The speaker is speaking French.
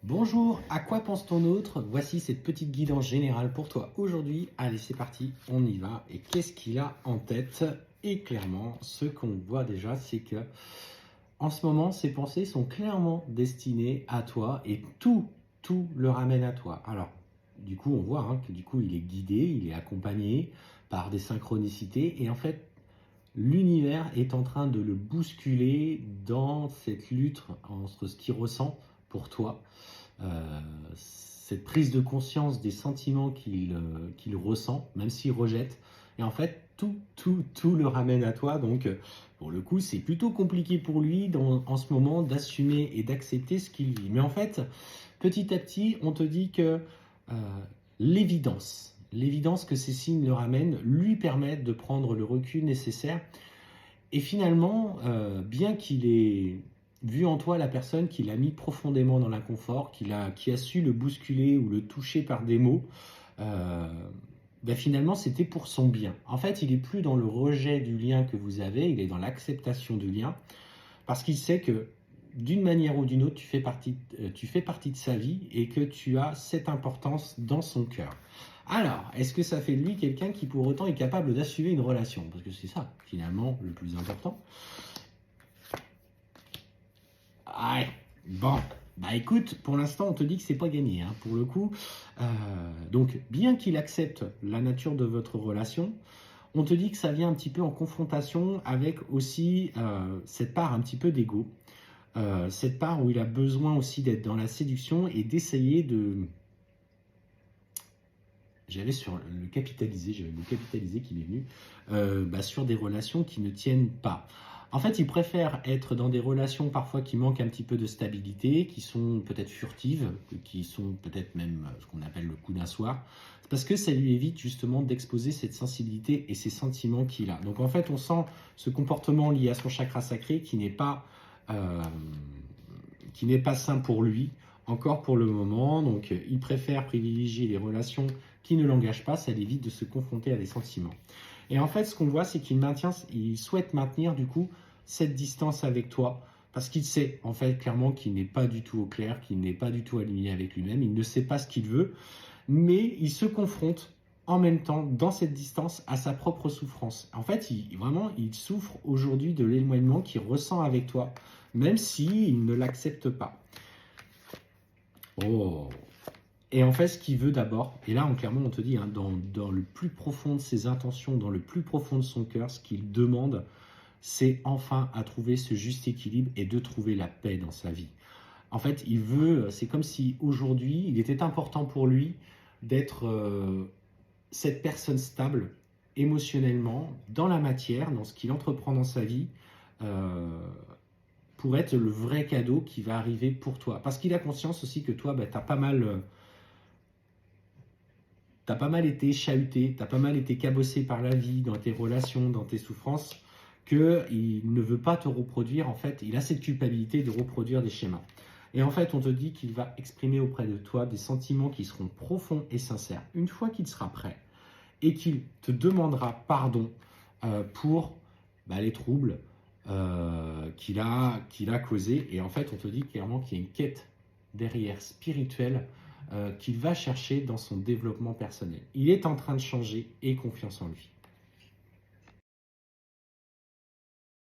Bonjour, à quoi pense ton autre? Voici cette petite guidance générale pour toi aujourd'hui. Allez, c'est parti, on y va. Et qu'est-ce qu'il a en tête? Et clairement, ce qu'on voit déjà, c'est que en ce moment, ses pensées sont clairement destinées à toi et tout le ramène à toi. Alors, du coup, on voit que du coup, il est guidé, il est accompagné par des synchronicités et en fait, l'univers est en train de le bousculer dans cette lutte entre ce qu'il ressent pour toi, cette prise de conscience des sentiments qu'il ressent, même s'il rejette. Et en fait, tout le ramène à toi. Donc, pour le coup, c'est plutôt compliqué pour lui en ce moment d'assumer et d'accepter ce qu'il vit. Mais en fait, petit à petit, on te dit que euh, l'évidence que ces signes le ramènent, lui permettent de prendre le recul nécessaire. Et finalement, bien qu'il ait vu en toi la personne qui l'a mis profondément dans l'inconfort, qui a su le bousculer ou le toucher par des mots, euh, ben finalement c'était pour son bien. En fait, il n'est plus dans le rejet du lien que vous avez, il est dans l'acceptation du lien, parce qu'il sait que d'une manière ou d'une autre, tu fais partie de sa vie et que tu as cette importance dans son cœur. Alors, est-ce que ça fait de lui quelqu'un qui pour autant est capable d'assumer une relation? Parce que c'est ça, finalement, le plus important. Ah, bon, bah écoute, pour l'instant, on te dit que c'est pas gagné, pour le coup. Donc, bien qu'il accepte la nature de votre relation, on te dit que ça vient un petit peu en confrontation avec aussi cette part un petit peu d'ego. Cette part où il a besoin aussi d'être dans la séduction et d'essayer de... J'avais le mot capitaliser qui m'est venu, sur des relations qui ne tiennent pas. En fait, il préfère être dans des relations parfois qui manquent un petit peu de stabilité, qui sont peut-être furtives, qui sont peut-être même ce qu'on appelle le coup d'un soir, parce que ça lui évite justement d'exposer cette sensibilité et ces sentiments qu'il a. Donc en fait, on sent ce comportement lié à son chakra sacré euh, qui n'est pas sain pour lui, encore pour le moment. Donc il préfère privilégier les relations qui ne l'engagent pas, ça l'évite de se confronter à des sentiments. Et en fait, ce qu'on voit, c'est il souhaite maintenir du coup cette distance avec toi, parce qu'il sait en fait clairement qu'il n'est pas du tout au clair, qu'il n'est pas du tout aligné avec lui-même, il ne sait pas ce qu'il veut, mais il se confronte en même temps, dans cette distance, à sa propre souffrance. En fait, il souffre aujourd'hui de l'éloignement qu'il ressent avec toi, même s'il ne l'accepte pas. Oh. Et en fait, ce qu'il veut d'abord, et là, clairement, on te dit, dans le plus profond de ses intentions, dans le plus profond de son cœur, ce qu'il demande, c'est enfin à trouver ce juste équilibre et de trouver la paix dans sa vie. En fait, c'est comme si aujourd'hui, il était important pour lui d'être cette personne stable émotionnellement, dans la matière, dans ce qu'il entreprend dans sa vie, euh, pour être le vrai cadeau qui va arriver pour toi. Parce qu'il a conscience aussi que toi, tu as pas mal été chahuté, tu as pas mal été cabossé par la vie, dans tes relations, dans tes souffrances, qu'il ne veut pas te reproduire. En fait, il a cette culpabilité de reproduire des schémas. Et en fait, on te dit qu'il va exprimer auprès de toi des sentiments qui seront profonds et sincères. Une fois qu'il sera prêt, et qu'il te demandera pardon pour les troubles qu'il a causés. Et en fait, on te dit clairement qu'il y a une quête derrière spirituelle qu'il va chercher dans son développement personnel. Il est en train de changer et confiance en lui.